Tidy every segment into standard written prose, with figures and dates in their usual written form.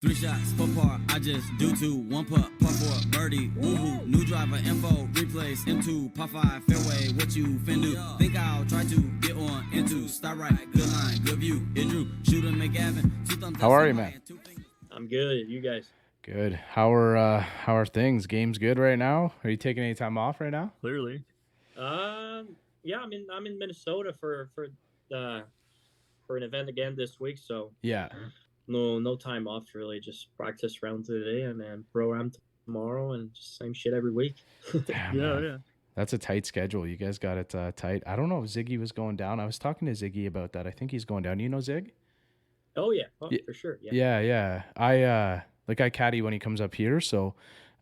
3 shots, 4 par, I just do 2. 1 putt, par 4, birdie, woohoo. New driver, info, replace, M2, par 5, fairway, what you fin do? Think I'll try to get on into, start right, good line, good view, it drew, shooter McGavin, 2 thumbs up. How are you, man? I'm good. You guys? Good. How are things? Game's good right now? Are you taking any time off right now? Clearly. Yeah, I'm in Minnesota for an event again this week, so Yeah. no time off really. Just practice round today and then program tomorrow, and just same shit every week. Damn, Yeah, man. yeah. That's a tight schedule. You guys got it tight. I don't know if Ziggy was going down. I was talking to Ziggy about that. I think he's going down. You know Zig? Oh yeah, Yeah. for sure. Yeah. Yeah. I caddy when he comes up here, so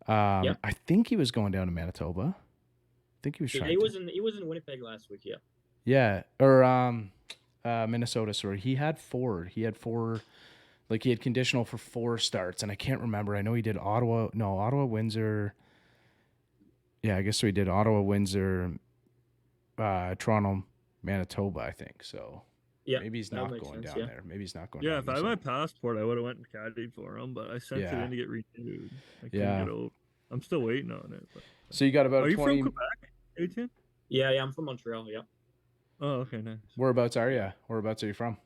Yeah. I think he was going down to Manitoba. I think he was trying. He was in Winnipeg last week. Yeah. Yeah, or Minnesota. Sorry, he had four. Like he had conditional for 4 starts, and I can't remember. I know he did Ottawa, Windsor. Yeah, I guess so. He did Ottawa, Windsor, Toronto, Manitoba. I think so. Yeah. Maybe he's not going down there. Maybe he's not going. Yeah, down if I had my passport, I would have went and caddied for him, but I sent it in to get renewed. I couldn't get over. I'm still waiting on it. But... So you got about 20... Are you from Quebec, Etienne? Yeah, I'm from Montreal. Yeah. Oh, okay, nice. Whereabouts are you? Whereabouts are you from?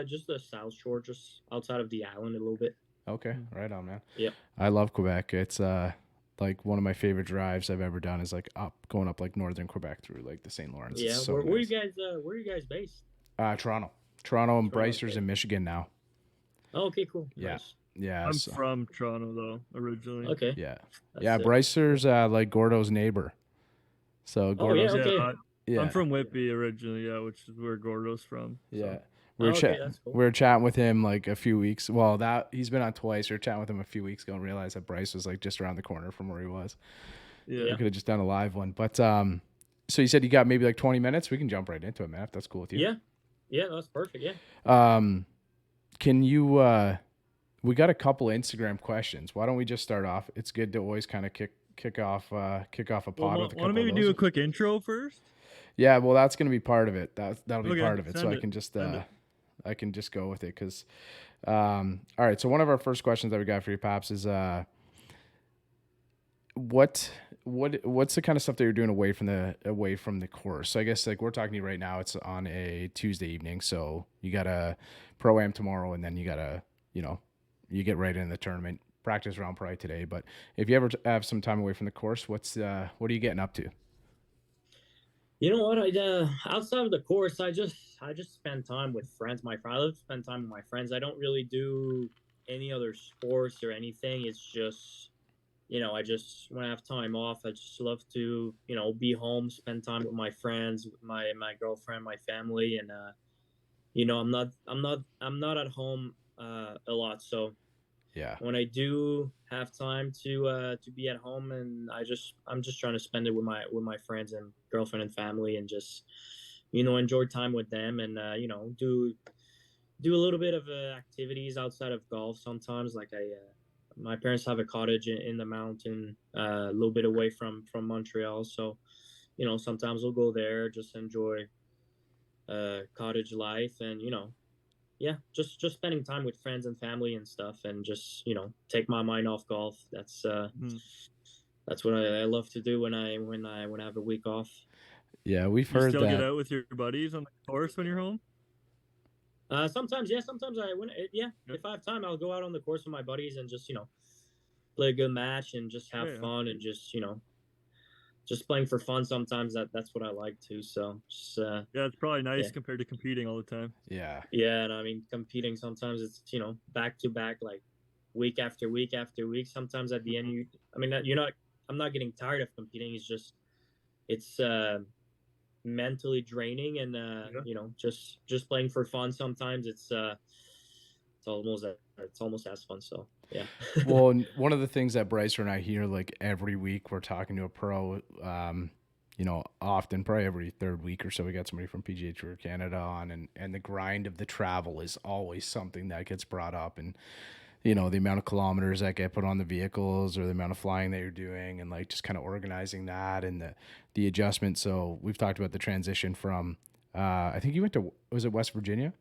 Just the South Shore, just outside of the island a little bit. Okay, right on, man. Yeah. I love Quebec. It's like one of my favorite drives I've ever done is like going up like northern Quebec through like the St. Lawrence. Yeah. So where you guys based? Toronto and Brycer's in Michigan now. Oh, okay, cool. Yeah. Nice. Yeah. I'm from Toronto though, originally. Okay. Yeah. That's Brycer's like Gordo's neighbor. So Gordo's. I'm from Whitby originally, which is where Gordo's from. So. Yeah. That's cool. We were chatting with him like a few weeks. Well, he's been on twice. We were chatting with him a few weeks ago and realized that Bryce was like just around the corner from where he was. Yeah. We could have just done a live one. But so you said you got maybe like 20 minutes? We can jump right into it, man, if that's cool with you. Yeah. Yeah, that's perfect. Yeah. Can you we got a couple Instagram questions. Why don't we just start off? It's good to always kind of kick off a pod with a couple Want to maybe do a quick intro first? Yeah, well, that's going to be part of it. That'll be part of it. So I can just go with it because all right, so one of our first questions that we got for you, Paps, is what's the kind of stuff that you're doing away from the course? So I guess like we're talking to you right now, it's on a Tuesday evening, so you got a pro-am tomorrow, and then you got you get right into the tournament, practice round probably today. But if you ever have some time away from the course, what are you getting up to? You know what? Outside of the course, I just spend time with friends. I love to spend time with my friends. I don't really do any other sports or anything. It's just, I just when I have time off, I just love to, be home, spend time with my friends, with my girlfriend, my family, and I'm not at home a lot. So yeah, when I do have time to be at home, and I'm just trying to spend it with my friends and girlfriend and family, and just enjoy time with them, and do a little bit of activities outside of golf sometimes. Like my parents have a cottage in the mountain, a little bit away from Montreal, so sometimes we'll go there, just enjoy cottage life, and yeah, just spending time with friends and family and stuff, and just take my mind off golf. That's what I love to do when I have a week off. Yeah, we've heard that. You still get out with your buddies on the course when you're home? Sometimes, yeah. Sometimes if I have time, I'll go out on the course with my buddies and just play a good match and just have fun, and just playing for fun. Sometimes that's what I like too. So just, it's probably nice compared to competing all the time. Yeah. Yeah, and I mean competing sometimes it's back to back, like week after week after week. Sometimes at the end, I'm not getting tired of competing. It's just it's mentally draining, and just playing for fun. Sometimes it's almost as fun. So yeah. Well, one of the things that Bryce and I hear like every week, we're talking to a pro, often probably every third week or so, we got somebody from PGA Tour Canada on, and the grind of the travel is always something that gets brought up, and the amount of kilometers that get put on the vehicles, or the amount of flying that you're doing, and like just kind of organizing that and the adjustment. So we've talked about the transition from I think you went to, was it West Virginia?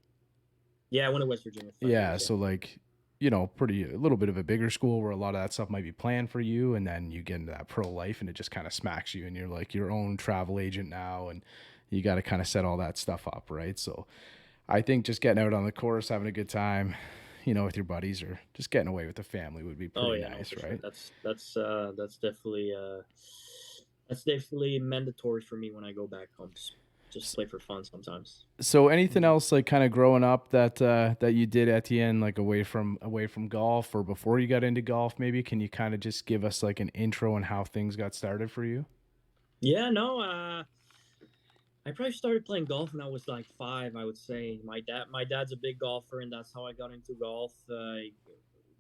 Yeah, I went to West Virginia. Yeah, so like you know, a little bit of a bigger school where a lot of that stuff might be planned for you, and then you get into that pro life and it just kind of smacks you and you're like your own travel agent now, and you got to kind of set all that stuff up, right? So I think just getting out on the course, having a good time, you know, with your buddies or just getting away with the family would be pretty nice, right? Sure. That's definitely mandatory for me when I go back home. Just play for fun sometimes. So anything else like kind of growing up that that you did, Etienne, like away from golf or before you got into golf, maybe? Can you kind of just give us like an intro on how things got started for you? Yeah, no, I probably started playing golf when I was like 5, I would say. My dad's a big golfer, and that's how I got into golf.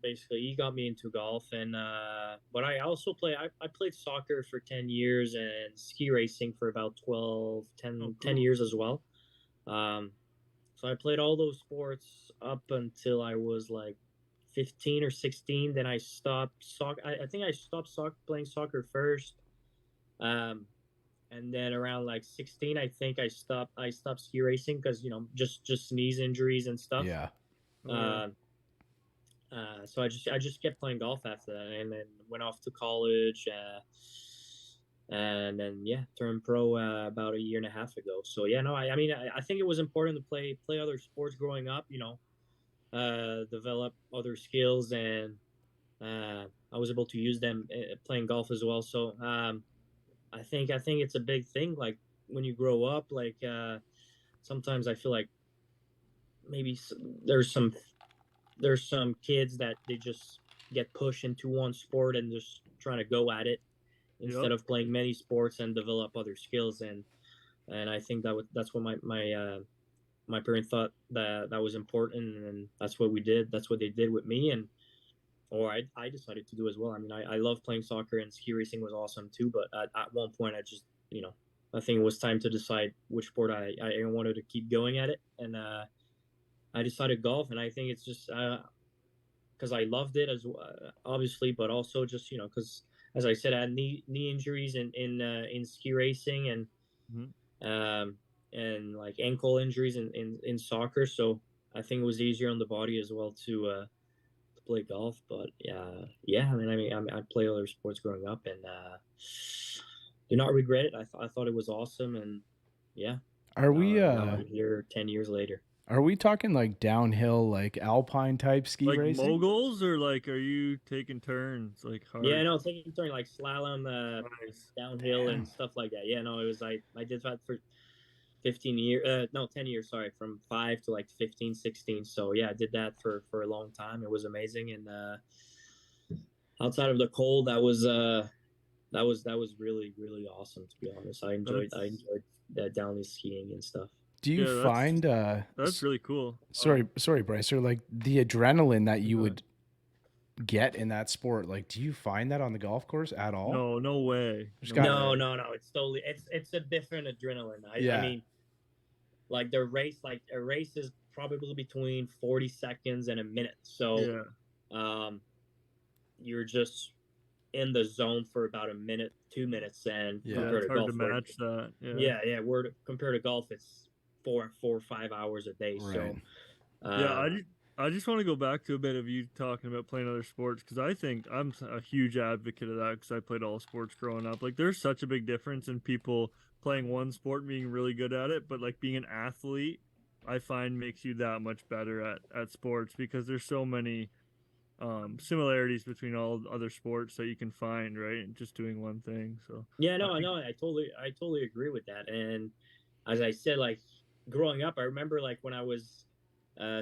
Basically, he got me into golf, and but I also I played soccer for 10 years and ski racing for about 10 years as well. So I played all those sports up until I was like 15 or 16. Then I stopped soccer. I think I stopped playing soccer first. Um, and then around like 16, I think I stopped ski racing because, you know, just knees injuries and stuff. Yeah. So I just kept playing golf after that, and then went off to college, and then turned pro about a year and a half ago. So yeah, no, I mean I think it was important to play other sports growing up, you know, develop other skills, and I was able to use them playing golf as well. So I think it's a big thing. Like when you grow up, like sometimes I feel like maybe there's some kids that they just get pushed into one sport and just trying to go at it instead of playing many sports and develop other skills. And I think that's what my parents thought that was important, and that's what we did. That's what they did with me, and I decided to do as well. I mean, I love playing soccer, and ski racing was awesome too. But at one point, I just, you know, I think it was time to decide which sport I wanted to keep going at it, and I decided golf. And I think it's just because I loved it as obviously, but also just, you know, because as I said, I had knee injuries in ski racing, and like ankle injuries in soccer. So I think it was easier on the body as well to play golf. But I mean, I play other sports growing up, and do not regret it. I thought it was awesome, and Are we now I'm here 10 years later. Are we talking like downhill, like alpine type ski like racing? Moguls, or like are you taking turns like hard? Yeah, no, taking turns like slalom, downhill and stuff like that. Yeah, no, it was I did that for 10 years, sorry, from 5 to like 15, 16. So yeah, I did that for a long time. It was amazing. And outside of the cold, that was really, really awesome, to be honest. I enjoyed that downhill skiing and stuff. Do you find that's really cool? Sorry, Bryce, or like the adrenaline that you would get in that sport, like do you find that on the golf course at all? No way. No. It's totally it's a different adrenaline. I mean, like a race is probably between 40 seconds and a minute. So you're just in the zone for about a minute, 2 minutes, and compared to golf, to match that. Compared to golf, it's 4 or 5 hours a day. Right. So I just want to go back to a bit of you talking about playing other sports, because I think I'm a huge advocate of that, because I played all sports growing up. Like there's such a big difference in people playing one sport, being really good at it, but like being an athlete, I find makes you that much better at sports, because there's so many similarities between all other sports that you can find, right? And just doing one thing. So I totally agree with that. And as I said, like growing up, I remember like when I was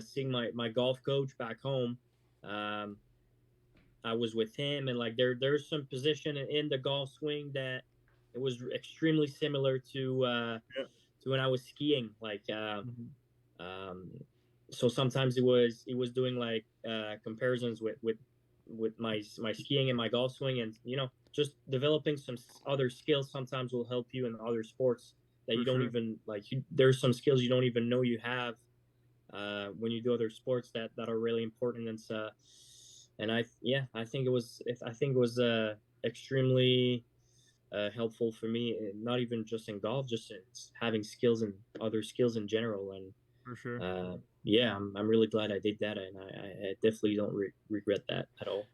seeing my golf coach back home, I was with him, and like there's some position in the golf swing that it was extremely similar to when I was skiing. Like so sometimes he was doing like comparisons with my skiing and my golf swing, and you know, just developing some other skills sometimes will help you in other sports that you don't even like. There's some skills you don't even know you have when you do other sports that are really important. And I think it was extremely helpful for me, not even just in golf, just in having skills and other skills in general. And for sure, yeah, I'm really glad I did that, and I definitely don't regret that at all.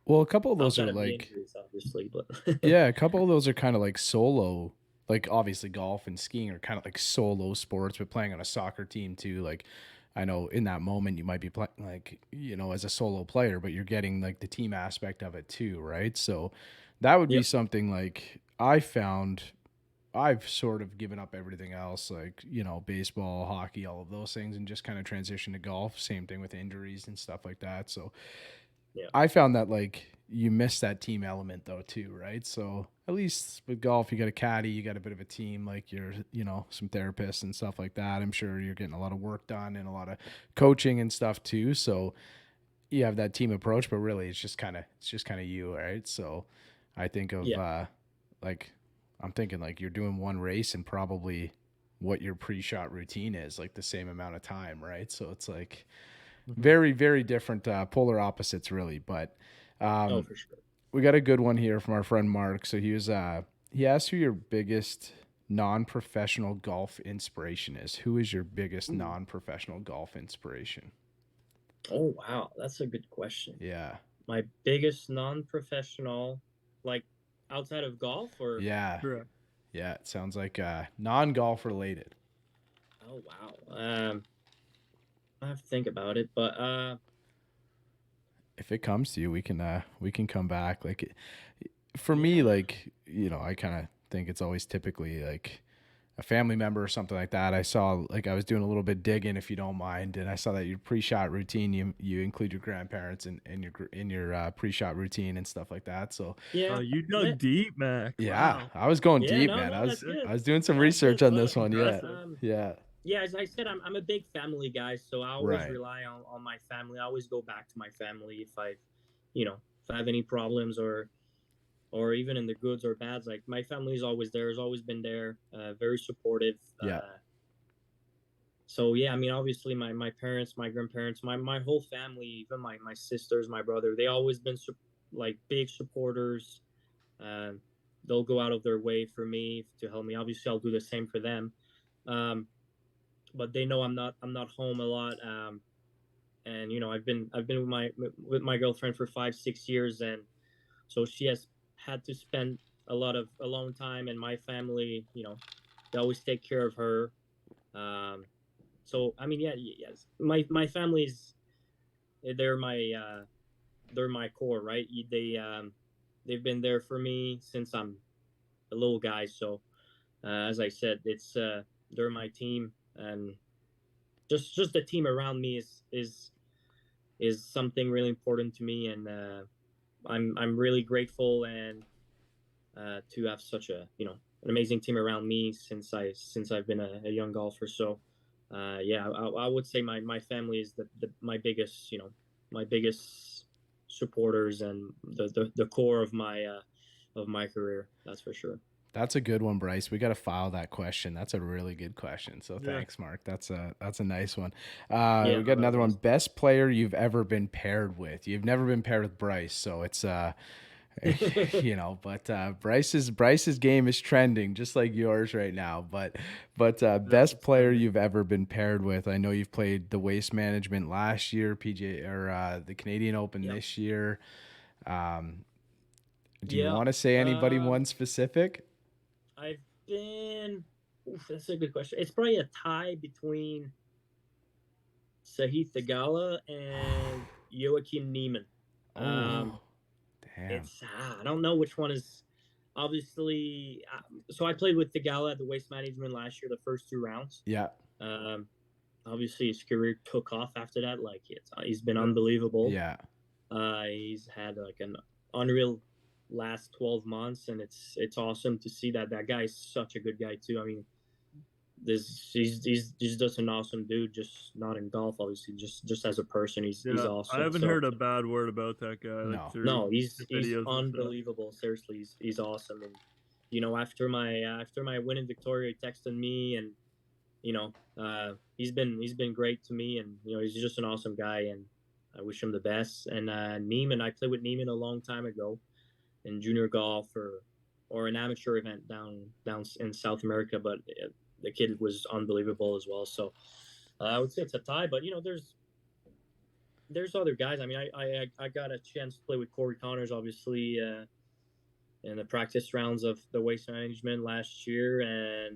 Well, a couple of those are Outside of the like, injuries, obviously, but yeah, a couple of those are kind of like solo. Like obviously golf and skiing are kind of like solo sports, but playing on a soccer team too. Like I know in that moment you might be playing like, as a solo player, but you're getting like the team aspect of it too, right? So that would be yep, something like I found I've sort of given up everything else, like, baseball, hockey, all of those things, and just kind of transitioned to golf. Same thing with injuries and stuff like that. So yeah, I found that like you miss that team element though too, right? So at least with golf, you got a caddy, you got a bit of a team, like you're, some therapists and stuff like that. I'm sure you're getting a lot of work done and a lot of coaching and stuff too. So you have that team approach, but really it's just kind of you, right? So I think of yeah, like I'm thinking like you're doing one race and probably what your pre-shot routine is, like the same amount of time, right? So it's like Mhm. very, very different polar opposites, really. But oh um, for sure. we got a good one here from our friend Mark. So he asked who your biggest non-professional golf inspiration is. Who is your biggest Ooh. non-professional golf inspiration? Oh wow, that's a good question. Yeah, My biggest non-professional, like outside of golf, or yeah, Correct. yeah. It sounds like non-golf related. oh wow, I have to think about it, but If it comes to you, we can come back. Like for me, yeah, like I kind of think it's always typically like a family member or something like that. I saw like I was doing a little bit digging, if you don't mind, and I saw that your pre-shot routine you include your grandparents in your pre-shot routine and stuff like that. So yeah, You that, dug deep, Mac. yeah, Wow. I was going yeah, deep, no, man. no, I that's was good, I was doing some that's research good. on But this one. Yeah, Impressive. yeah, yeah, as I said, I'm a big family guy, so I always right. rely on my family. I always go back to my family you know, if I have any problems or even in the goods or bads. Like my family's always there, has always been there, very supportive. Yeah, So yeah, I mean, obviously my parents, my grandparents, my whole family, even my sisters, my brother, they always been like big supporters. Um, they'll go out of their way for me to help me. Obviously, I'll do the same for them. Um, but they know I'm not home a lot. And I've been with my girlfriend for 5 6 years, and so she has had to spend a lot of alone time, and my family, they always take care of her. Um, so I mean, yeah, yes, my family's they're my uh, they're my core, right? They've been there for me since I'm a little guy. So as I said, it's they're my team, and just the team around me is something really important to me, and I'm really grateful and to have such an amazing team around me since I've been a young golfer. So yeah, I would say my family is my biggest my biggest supporters and the core of my career. That's for sure. that's a good one, Bryce. We got to file that question. That's a really good question. So Yeah. thanks, Mark. That's a nice one. Yeah, We no, got that was another one. awesome. Best player you've ever been paired with. You've never been paired with Bryce, so it's but Bryce's game is trending just like yours right now. But best That's player exciting. you've ever been paired with. I know you've played the Waste Management last year, PGA or the Canadian Open Yep. this year. Um, do you Yeah. want to say anybody Um, one specific? I've been. Oof, that's a good question. It's probably a tie between Sahith Theegala and Joachim Neiman. Um, Oh, damn. it's I don't know which one is obviously. So I played with Theegala at the Waste Management last year, the first 2 rounds. Yeah, Um, obviously his career took off after that. Like he's been Yeah. unbelievable. yeah. He's had like an unreal last 12 months, and it's awesome to see that guy is such a good guy too. I mean, he's just an awesome dude, just not in golf, obviously, just as a person, he's Yeah. I awesome. haven't So heard a bad word about that guy, like No. through no, he's the he's videos and stuff. unbelievable. Seriously, he's awesome. And after my win in Victoria, he texted me, and he's been great to me, and he's just an awesome guy, and I wish him the best. And Neiman, I played with Neiman a long time ago in junior golf or an amateur event down in South America, but the kid was unbelievable as well. So I would say it's a tie, but there's other guys. I mean, I got a chance to play with Corey Connors, obviously, in the practice rounds of the waste management last year,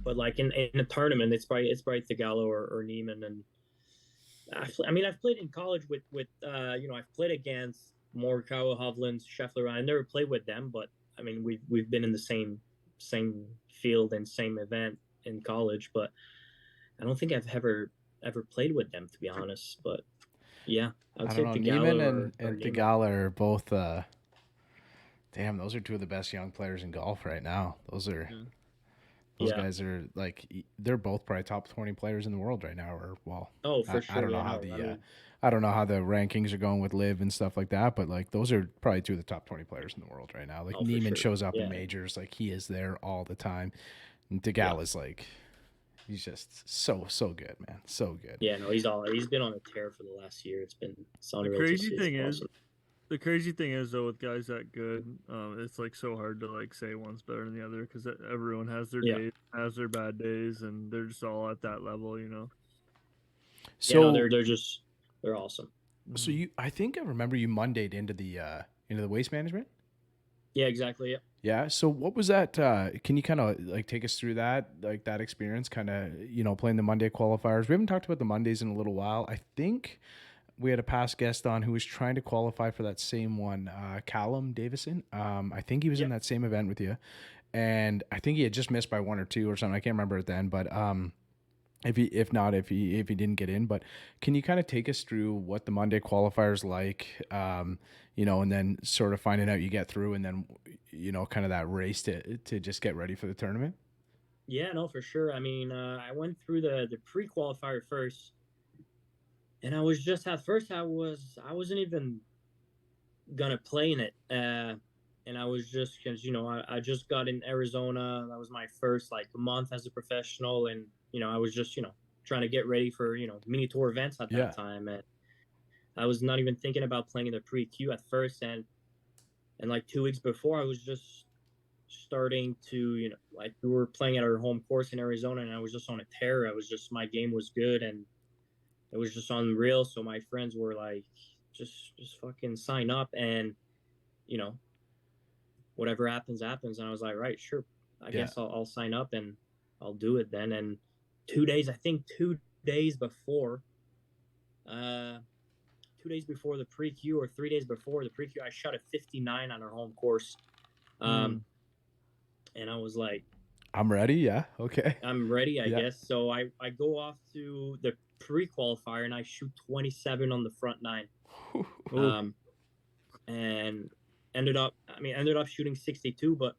but like in a tournament, it's probably Theegala or Neiman, and I've played in college with I've played against Morikawa, Hovland, Scheffler. I never played with them, but I mean we've been in the same field and same event in college, but I don't think I've ever played with them, to be honest. But yeah, I would I say don't know. Theegala Neiman or and Neiman. Theegala are both. Damn, those are two of the best young players in golf right now. Those Yeah. guys are like they're both probably top 20 players in the world right now. Or well, Oh, for I sure. don't know Yeah, how no, I mean, I don't know how the rankings are going with Liv and stuff like that, but like those are probably two of the top 20 players in the world right now. Like oh, for Neiman sure. shows up in Yeah, majors, like he is there all the time. And yeah, Theegala's like he's just so good, man, so good. yeah. No, he's been on a tear for the last year. It's The unreal to crazy see. It's thing is, awesome. the crazy thing is though, with guys that good, it's like so hard to like say one's better than the other because everyone has their Yeah, days, has their bad days, and they're just all at that level, you know. yeah. No, So they're awesome. so I think I remember you Mondayed into the waste management. Yeah, exactly. Yeah. Yeah. So what was that? Can you kind of like take us through that, like that experience, kind of, playing the Monday qualifiers? We haven't talked about the Mondays in a little while. I think we had a past guest on who was trying to qualify for that same one, Callum Davison. I think he was in Yep. that same event with you, and I think he had just missed by one or two or something. I can't remember it then, but if he didn't get in. But can you kind of take us through what the Monday qualifiers like, and then sort of finding out you get through, and then kind of that race to just get ready for the tournament? Yeah, no, for sure. I mean, I went through the pre-qualifier first, and I was just at first I wasn't even gonna play in it, and I was just because I just got in Arizona. That was my first like month as a professional, and I was just trying to get ready for mini tour events at Yeah. that time, and I was not even thinking about playing in the pre-Q at first, and like 2 weeks before, I was just starting to like we were playing at our home course in Arizona, and I was just on a tear. I was just my game was good, and it was just unreal. So my friends were like, just fucking sign up, and you know whatever happens happens. And I was like, right, sure, I Yeah. guess I'll sign up and I'll do it then. And 2 days, I think 2 days before, uh, 2 days before the pre-Q or 3 days before the pre-Q, I shot a 59 on our home course. And I was like, I'm ready. Yeah. Okay. I'm ready, I Yeah. guess. So I go off to the pre-qualifier and I shoot 27 on the front nine. And ended up shooting 62, but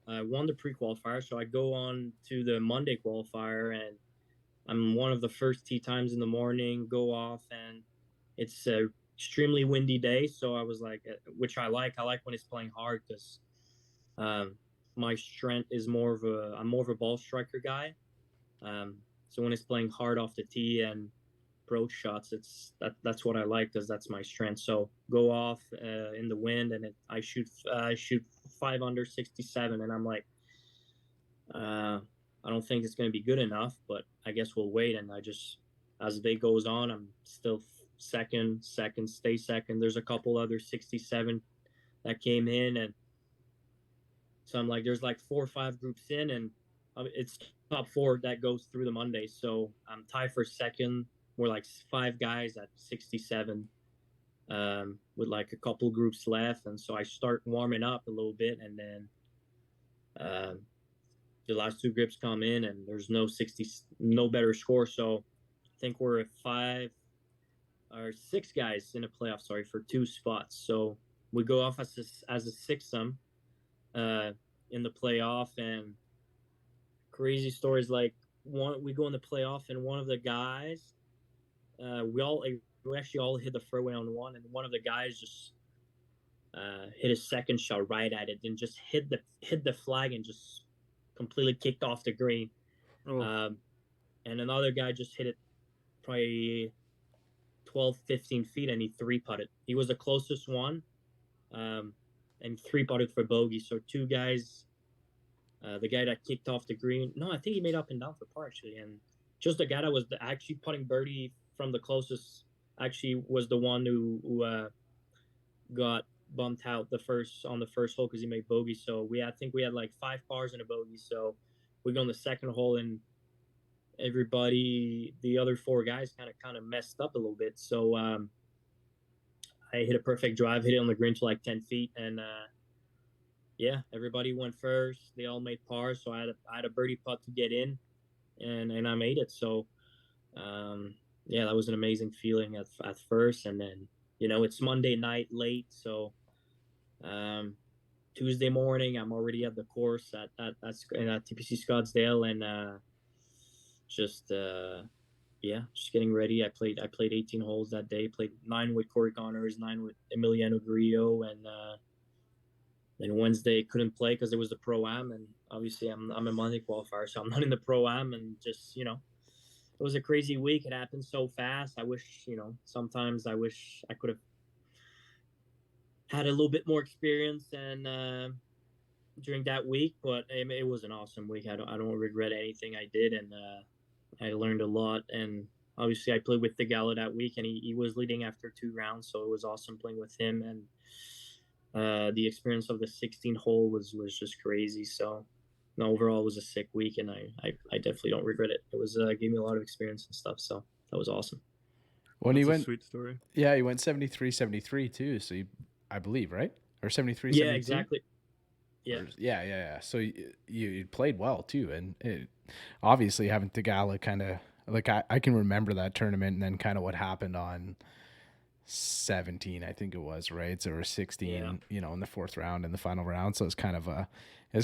I won the pre-qualifier. So I go on to the Monday qualifier, and I'm one of the first tee times in the morning, go off, and it's a extremely windy day. So I was like, which I like when it's playing hard, because my strength is I'm more of a ball striker guy. So when it's playing hard off the tee and approach shots, that's what I like, because that's my strength. So go off in the wind, and I shoot 5 under 67, and I'm like, I don't think it's going to be good enough, but I guess we'll wait. And I just, as the day goes on, I'm still second, stay second. There's a couple other 67 that came in, and so I'm like, there's like 4 or 5 groups in, and it's top 4 that goes through the Monday. So I'm tied for second. We're like 5 guys at 67, with like a couple groups left, and so I start warming up a little bit, and then the last 2 grips come in, and there's no better score. So I think we're at 5 or 6 guys in a playoff, sorry, for 2 spots. So we go off as a sixsome in the playoff, and crazy stories like we go in the playoff, and one of the guys, we actually all hit the fairway on one, and one of the guys just hit a second shot right at it, and just hit the flag and just completely kicked off the green. And another guy just hit it probably 12, 15 feet, and he 3-putted. He was the closest one, and 3-putted for bogey. So 2 guys, the guy that kicked off the green, no, I think he made up and down for par, actually, and just the guy that was actually putting birdie from the closest. Actually, was the one who got bumped out on the first hole because he made bogey. So I think we had like 5 pars and a bogey. So we go on the second hole, and the other 4 guys kind of messed up a little bit. So I hit a perfect drive, hit it on the green to like 10 feet, and yeah, everybody went first. They all made pars, so I had a birdie putt to get in, and I made it. So yeah, that was an amazing feeling at first, and then it's Monday night late, so Tuesday morning I'm already at the course at TPC Scottsdale, and just just getting ready. I played 18 holes that day. Played 9 with Corey Connors, 9 with Emiliano Grillo, and then Wednesday couldn't play because there was the pro-am, and obviously I'm a Monday qualifier, so I'm not in the pro-am, and just it was a crazy week. It happened so fast. I wish sometimes I wish I could have had a little bit more experience and during that week, but it was an awesome week. I don't regret anything I did, and I learned a lot. And obviously I played with Theegala that week, and he was leading after 2 rounds, so it was awesome playing with him. And the experience of the 16th hole was just crazy. So no, overall it was a sick week, and I definitely don't regret it. It was gave me a lot of experience and stuff, so that was awesome. When That's he went, a sweet story. Yeah, he went 73-73 too. So I believe, right? Or 73-72? Yeah, exactly. Yeah. Yeah. So you played well too, and obviously having Theegala kind of like I can remember that tournament, and then kind of what happened on 17, I think it was, right? So or 16, in the 4th round and the final round. So it was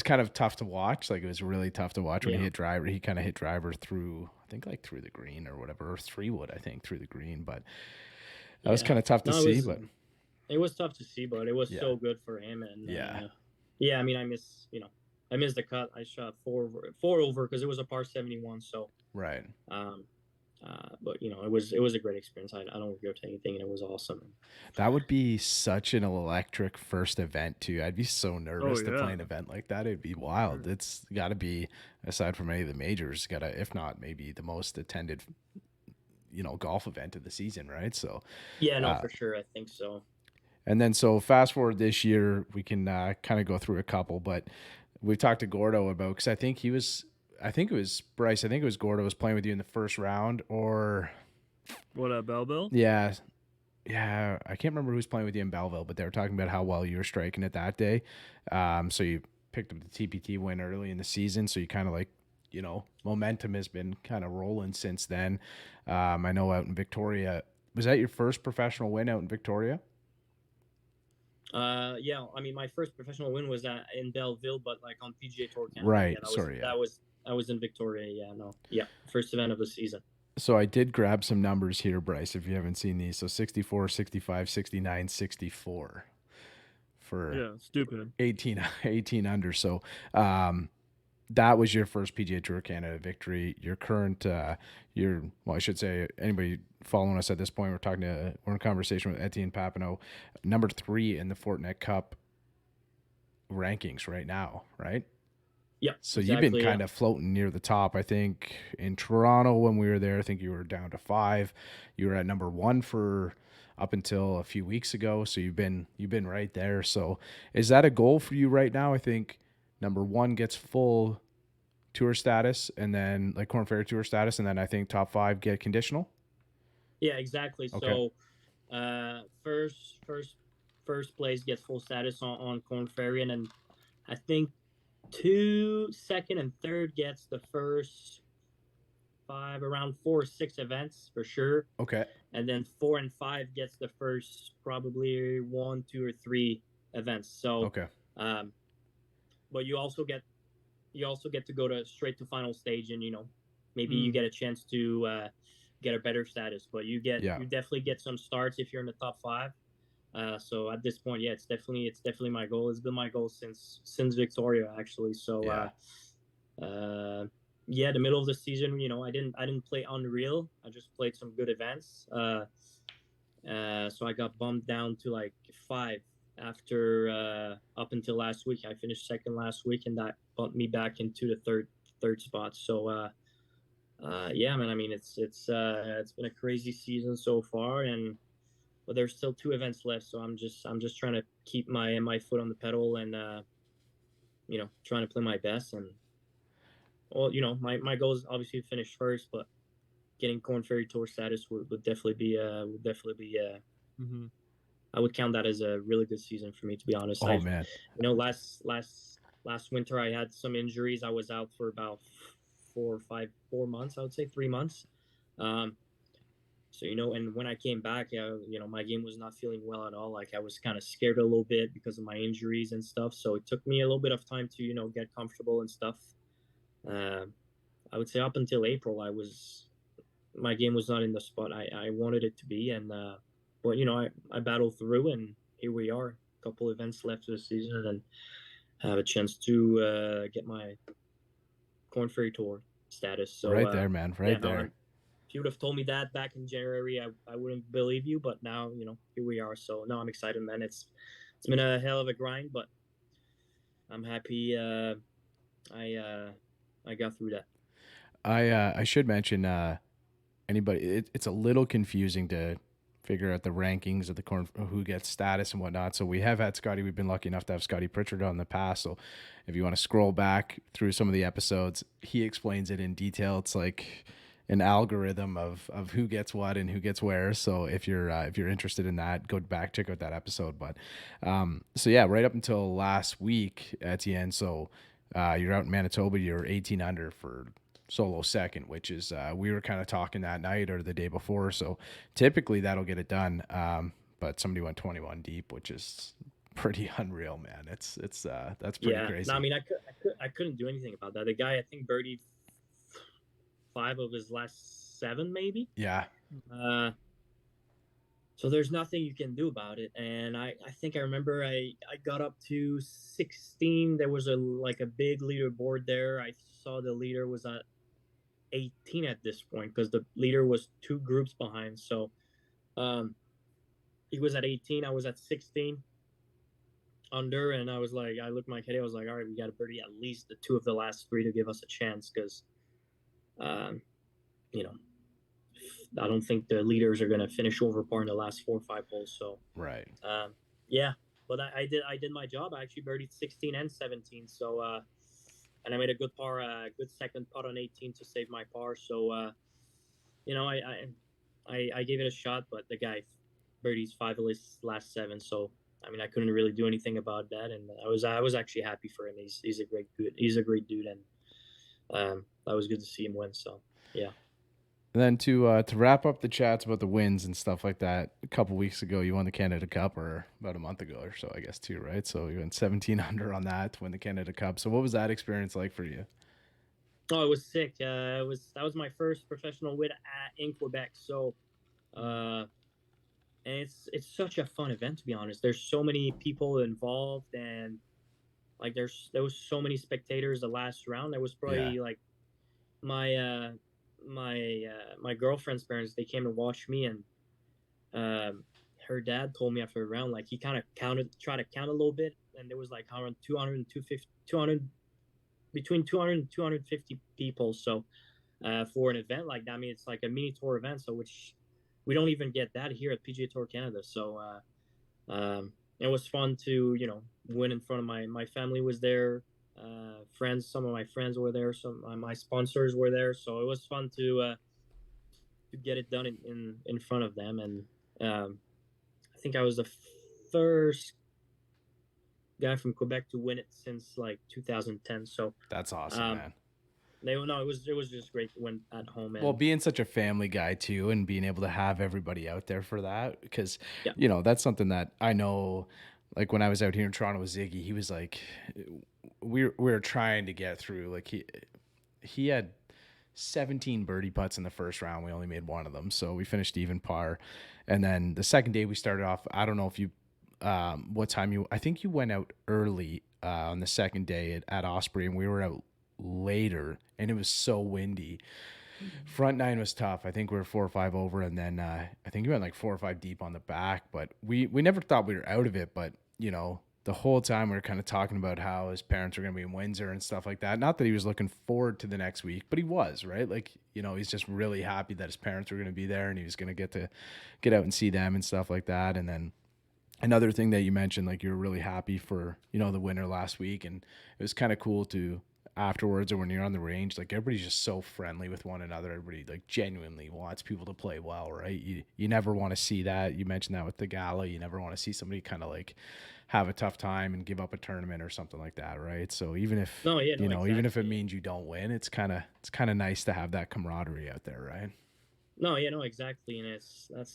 kind of tough to watch. Like it was really tough to watch when he hit driver. He kind of hit driver through, I think like through the green or whatever, or 3-wood, I think, through the green. But that was kind of tough to see. But it was tough to see, but it was so good for him. And I mean, I miss the cut. I shot 4 over because it was a par 71. So right. But it was a great experience. I don't regret anything, and it was awesome. That would be such an electric first event too. I'd be so nervous to play an event like that. It'd be wild. Sure. It's got to be, aside from any of the majors, if not maybe the most attended, golf event of the season, right? So yeah, no, for sure, I think so. And then so fast forward this year, we can kind of go through a couple, but we've talked to Gordo about, because I think it was Bryce. I think it was Gordo was playing with you in the first round, or what, at Belleville? Yeah. I can't remember who was playing with you in Belleville, but they were talking about how well you were striking it that day. So you picked up the TPT win early in the season. So you kind of like, momentum has been kind of rolling since then. I know out in Victoria, was that your first professional win out in Victoria? Yeah, I mean, my first professional win was in Belleville, but like on PGA Tour Canada. Right. I was in Victoria. First event of the season. So I did grab some numbers here, Bryce, if you haven't seen these. So 64, 65, 69, 64 for stupid 18 under. So that was your first PGA Tour Canada victory. Your current, I should say, anybody following us at this point, we're in conversation with Etienne Papineau, number 3 in the Fortinet Cup rankings right now, right? Yeah. So exactly, you've been kind of floating near the top. I think in Toronto when we were there, I think you were down to 5. You were at number 1 for up until a few weeks ago. So you've been right there. So is that a goal for you right now? I think number 1 gets full tour status, and then like Korn Ferry tour status, and then I think top 5 get conditional. Yeah, exactly. Okay. So first place gets full status on Korn Ferry, and then I think 2, 2nd, and 3rd gets the first 5, around 4 or 6 events for sure. Okay. And then 4 and 5 gets the first probably 1, 2, or 3 events. So okay. But you also get to go straight to final stage, and maybe you get a chance to get a better status. But you definitely get some starts if you're in the top 5. So at this point, it's definitely my goal. It's been my goal since Victoria, actually. So the middle of the season, I didn't play unreal. I just played some good events. So I got bumped down to like 5 after up until last week. I finished 2nd last week, and that bumped me back into the third spot. So Yeah, man. I mean, it's been a crazy season so far, and but there's still 2 events left. So I'm just trying to keep my foot on the pedal and trying to play my best. And well, my goal is obviously to finish first, but getting Corn Ferry Tour status would definitely be Mm-hmm. I would count that as a really good season for me, to be honest. Oh man. Last winter I had some injuries. I was out for about 4 months. I would say 3 months. Um, so and when I came back, my game was not feeling well at all. Like I was kind of scared a little bit because of my injuries and stuff. So it took me a little bit of time to get comfortable and stuff. Uh, I would say up until April, my game was not in the spot I wanted it to be, and but I battled through, and here we are. A couple events left of the season, and have a chance to get my Corn Ferry Tour status. So Right there, man. Right no, there. if you would have told me that back in January, I wouldn't believe you. But now here we are. So no, I'm excited, man. It's been a hell of a grind, but I'm happy. I got through that. I should mention it's a little confusing to figure out the rankings of the corn, who gets status and whatnot. So we have had Scotty. We've been lucky enough to have Scotty Pritchard on in the past. So if you want to scroll back through some of the episodes, he explains it in detail. It's like an algorithm of who gets what and who gets where. So if you're interested in that, go back, check out that episode. But so yeah, right up until last week, Etienne. So you're out in Manitoba. You're 18 under for solo second, which is we were kind of talking that night or the day before. So typically that'll get it done. But somebody went 21 deep, which is pretty unreal, man. It's that's pretty crazy. No, I mean I couldn't do anything about that. The guy I think birdied 5 of his last 7, maybe. Yeah. So there's nothing you can do about it. And I think I remember I got up to 16. There was a big leaderboard there. I saw the leader was at 18 at this point because the leader was 2 groups behind. So he was at 18. I was at 16 under, and I looked my head. I was like, all right, we got to birdie at least the 2 of the last 3 to give us a chance because, I don't think the leaders are going to finish over par in the last 4 or 5 holes. So right. Yeah, but I did my job. I actually birdied 16 and 17. So and I made a good good second putt on 18 to save my par. So I gave it a shot, but the guy birdies 5 of his last 7. So I mean I couldn't really do anything about that, and I was actually happy for him. He's a great dude, and that was good to see him win. So yeah. And then to wrap up the chats about the wins and stuff like that, a couple weeks ago you won the Canada Cup, or about a month ago or so, I guess too, right? So you went 17 under on that to win the Canada Cup. So what was that experience like for you? Oh, it was sick. That was my first professional win in Quebec. So, and it's such a fun event, to be honest. There's so many people involved, and like there was so many spectators. The last round, there was probably like my my girlfriend's parents. They came to watch me, and her dad told me after the round, like he kind of tried to count a little bit, and there was like around 200 and 250, between 200 and 250 people. So for an event like that, I mean, it's like a mini tour event, so which we don't even get that here at PGA Tour Canada. So it was fun to win in front of my family was there, friends. Some of my friends were there. Some of my sponsors were there. So it was fun to get it done in front of them. And I think I was the first guy from Quebec to win it since like 2010. So that's awesome, man. It was just great to win at home. And, well, being such a family guy too, and being able to have everybody out there for that, because that's something that I know. Like when I was out here in Toronto with Ziggy, he was like, we were trying to get through. Like he had 17 birdie putts in the first round. We only made 1 of them, so we finished even par. And then the second day we started off. I don't know if you, what time I think you went out early on the second day at Osprey, and we were out later, and it was so windy. Front 9 was tough. I think we were 4 or 5 over, and then I think you went like 4 or 5 deep on the back. But we never thought we were out of it. But the whole time we were kind of talking about how his parents were going to be in Windsor and stuff like that. Not that he was looking forward to the next week, but he was, right? Like, you know, he's just really happy that his parents were going to be there and he was going to get out and see them and stuff like that. And then another thing that you mentioned, like you were really happy for, you know, the winner last week. And it was kind of cool to afterwards or when you're on the range, like everybody's just so friendly with one another. Everybody like genuinely wants people to play well, right? You never want to see that. You mentioned that with the gala. You never want to see somebody kind of like have a tough time and give up a tournament or something like that, right? So even if even if it means you don't win, it's kind of nice to have that camaraderie out there, right? No, exactly, and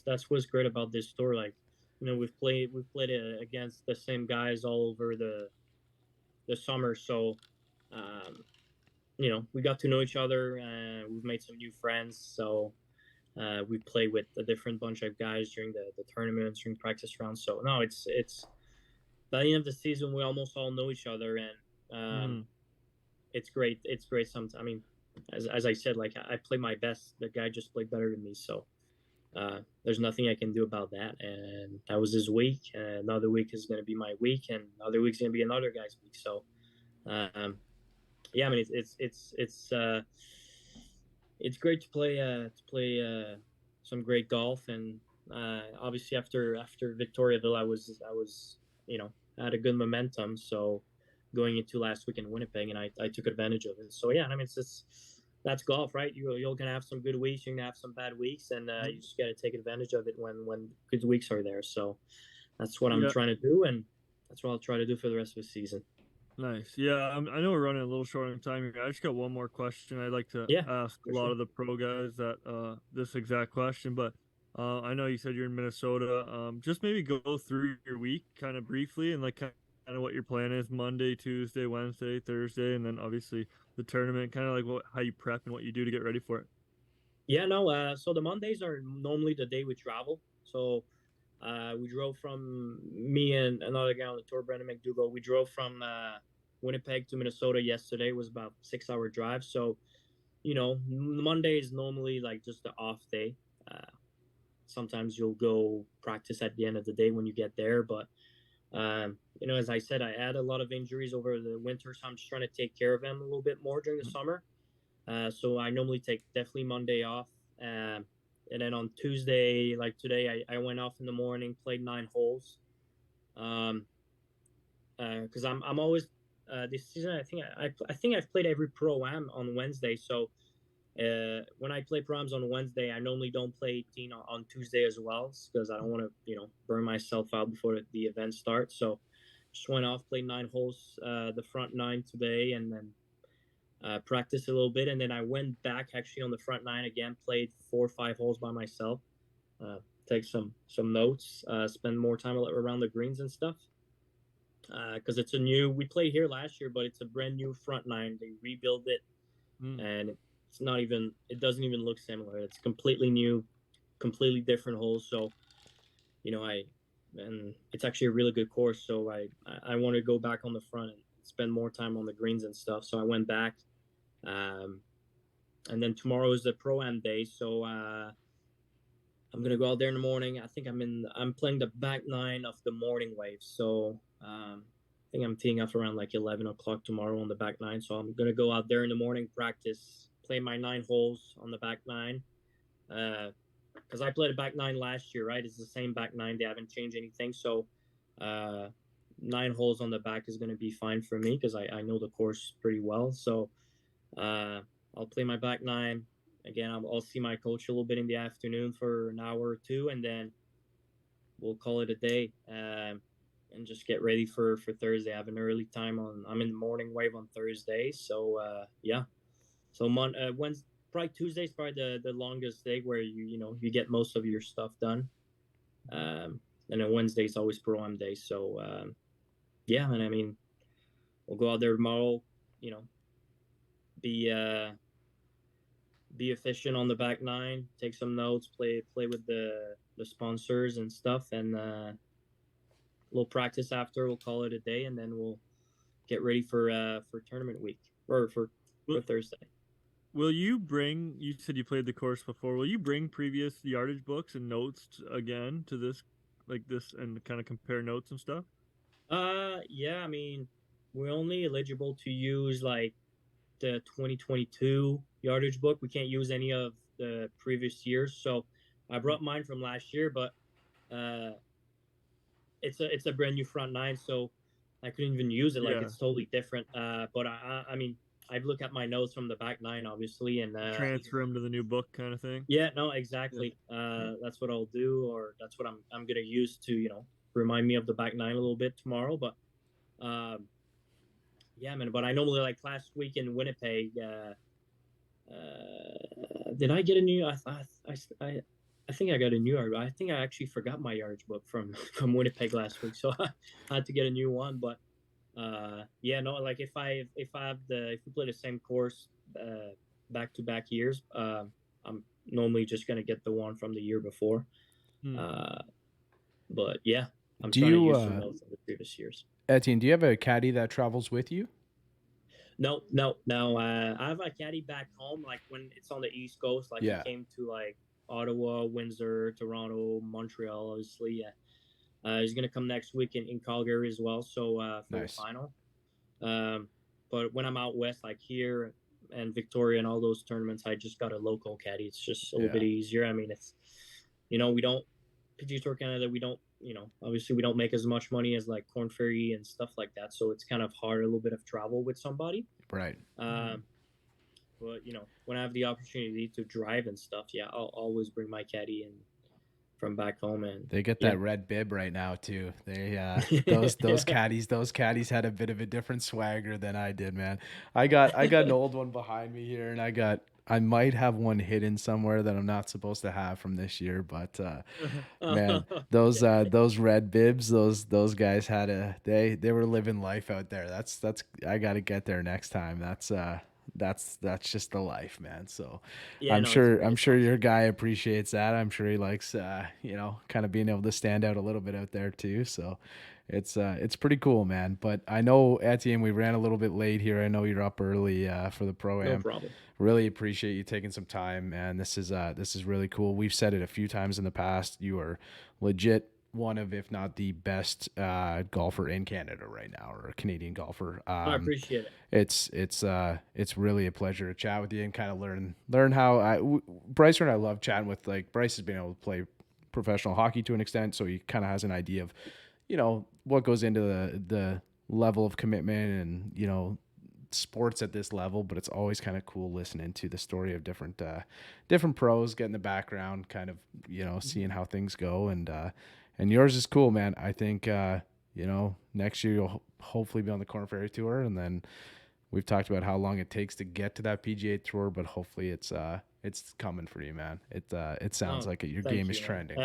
that's what's great about this tour. Like, you know, we've played against the same guys all over the summer, so you know, we got to know each other and we've made some new friends. So we play with a different bunch of guys during the tournaments, during practice rounds. So no, it's by the end of the season, we almost all know each other, and it's great. It's great. Sometimes, I mean, as I said, like I play my best. The guy just played better than me, so there's nothing I can do about that. And that was his week. And another week is going to be my week, and another week's going to be another guy's week. So. Yeah, I mean it's great to play some great golf, and obviously after Victoriaville, I was you know, had a good momentum, so going into last week in Winnipeg, and I took advantage of it. So yeah, I mean that's golf, right? You're gonna have some good weeks, you're gonna have some bad weeks, and you just gotta take advantage of it when good weeks are there. So that's what I'm trying to do, and that's what I'll try to do for the rest of the season. Nice. Yeah, I know we're running a little short on time here. I just got one more question I'd like to ask a lot of the pro guys that this exact question, but I know you said you're in Minnesota. Just maybe go through your week kind of briefly and like kind of what your plan is Monday, Tuesday, Wednesday, Thursday, and then obviously the tournament, kind of like how you prep and what you do to get ready for it. Yeah, no. So the Mondays are normally the day we travel. So we drove from me and another guy on the tour, Brendan McDougall. We drove from Winnipeg to Minnesota yesterday. It was about 6 hour drive. So, you know, Monday is normally like just the off day. Sometimes you'll go practice at the end of the day when you get there. But, you know, as I said, I had a lot of injuries over the winter. So I'm just trying to take care of them a little bit more during the summer. So I normally take definitely Monday off. And then on Tuesday, like today, I went off in the morning, played 9 holes. Because I'm always this season. I think I've played every pro-am on Wednesday. So when I play pro-ams on Wednesday, I normally don't play 18 on Tuesday as well because I don't want to burn myself out before the event starts. So just went off, played 9 holes, the front 9 today, and then practiced a little bit, and then I went back actually on the front 9 again, played 4 or 5 holes by myself, take some notes, spend more time around the greens and stuff, because it's we played here last year, but it's a brand new front 9. They rebuilt it, and it doesn't even look similar. It's completely new, completely different holes. So, you know, and it's actually a really good course. So I want to go back on the front and spend more time on the greens and stuff. So I went back. And then tomorrow is the pro-am day, so I'm gonna go out there in the morning. I think I'm playing the back 9 of the morning wave, so I think I'm teeing off around like 11 o'clock tomorrow on the back 9. So I'm gonna go out there in the morning, practice, play my 9 holes on the back 9, because I played a back 9 last year, right? It's the same back 9. They haven't changed anything, so 9 holes on the back is gonna be fine for me because I know the course pretty well. So I'll play my back 9 again. I'll see my coach a little bit in the afternoon for an hour or two, and then we'll call it a day, and just get ready for Thursday. I have an early time I'm in the morning wave on Thursday, so yeah. So Wednesday, probably Tuesday's probably the longest day where you get most of your stuff done, and then Wednesday's always pro-am day. So yeah, and I mean, we'll go out there tomorrow, be efficient on the back 9, take some notes, play with the sponsors and stuff, and we'll practice after. We'll call it a day, and then we'll get ready for tournament week or for Thursday. Will you bring? You said you played the course before. Will you bring previous yardage books and notes again to this, like this, and kind of compare notes and stuff? Yeah, I mean, we're only eligible to use like the 2022 yardage book. We can't use any of the previous years. So I brought mine from last year, but uh, it's a brand new front nine, so I couldn't even use it. Like Yeah. it's totally different. But I mean, I've looked at my notes from the back nine, obviously, and Transfer them to the new book kind of thing. yeah, no, exactly. That's what I'll do, or that's what I'm gonna use to remind me of the back nine a little bit tomorrow. But yeah, man. But I normally like last week in Winnipeg. Did I get a new? I think I got a new yard. I think I actually forgot my yardage book from Winnipeg last week, so I had to get a new one. But yeah, no, like if we play the same course back to back years, I'm normally just gonna get the one from the year before. But yeah, I'm trying to use some of the previous years. Etienne, do you have a caddy that travels with you? No. I have a caddy back home, like when it's on the East Coast. Like he came to like Ottawa, Windsor, Toronto, Montreal. Obviously, he's gonna come next week in Calgary as well. So for nice. the final. But when I'm out west, like here and Victoria and all those tournaments, I just got a local caddy. It's just a little bit easier. I mean, it's we don't PGA Tour Canada. We don't obviously we don't make as much money as like Korn, Ferry and stuff like that. So it's kind of hard, a little bit of travel with somebody. Right. But when I have the opportunity to drive and stuff, I'll always bring my caddy in from back home. And they get that red bib right now too. They those caddies had a bit of a different swagger than I did, man. I got an old one behind me here, and I might have one hidden somewhere that I'm not supposed to have from this year, but man, those red bibs, those guys had they were living life out there. That's I got to get there next time. That's just the life, man. So I'm sure your guy appreciates that. I'm sure he likes kind of being able to stand out a little bit out there too. So it's pretty cool, man. But I know, Etienne, we ran a little bit late here. I know you're up early for the Pro-Am. No problem. Really appreciate you taking some time, and this is really cool. We've said it a few times in the past. You are legit one of, if not the best golfer in Canada right now, or a Canadian golfer. I appreciate it. It's really a pleasure to chat with you and kind of learn how Bryce and I love chatting with, like, Bryce has been able to play professional hockey to an extent, so he kind of has an idea of what goes into the level of commitment and sports at this level. But it's always kind of cool listening to the story of different pros, getting the background, kind of seeing how things go, and yours is cool, man. I think next year you'll hopefully be on the Korn Ferry Tour, and then we've talked about how long it takes to get to that PGA Tour, but hopefully it's coming for you, man. It sounds like your game is trending.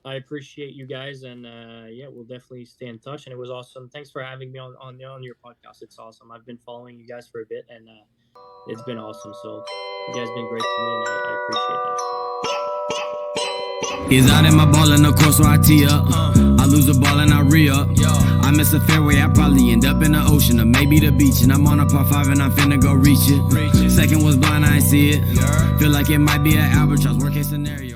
I appreciate you guys, and we'll definitely stay in touch. And it was awesome. Thanks for having me on your podcast. It's awesome. I've been following you guys for a bit, and it's been awesome. So you guys been great to me, and I appreciate that. He's out in my ball in the course, so I tee up. I lose the ball and I re-up. I miss a fairway, I probably end up in the ocean or maybe the beach. And I'm on a par 5 and I'm finna go reach it. Second was blind, I ain't see it. Feel like it might be an albatross, worst case scenario.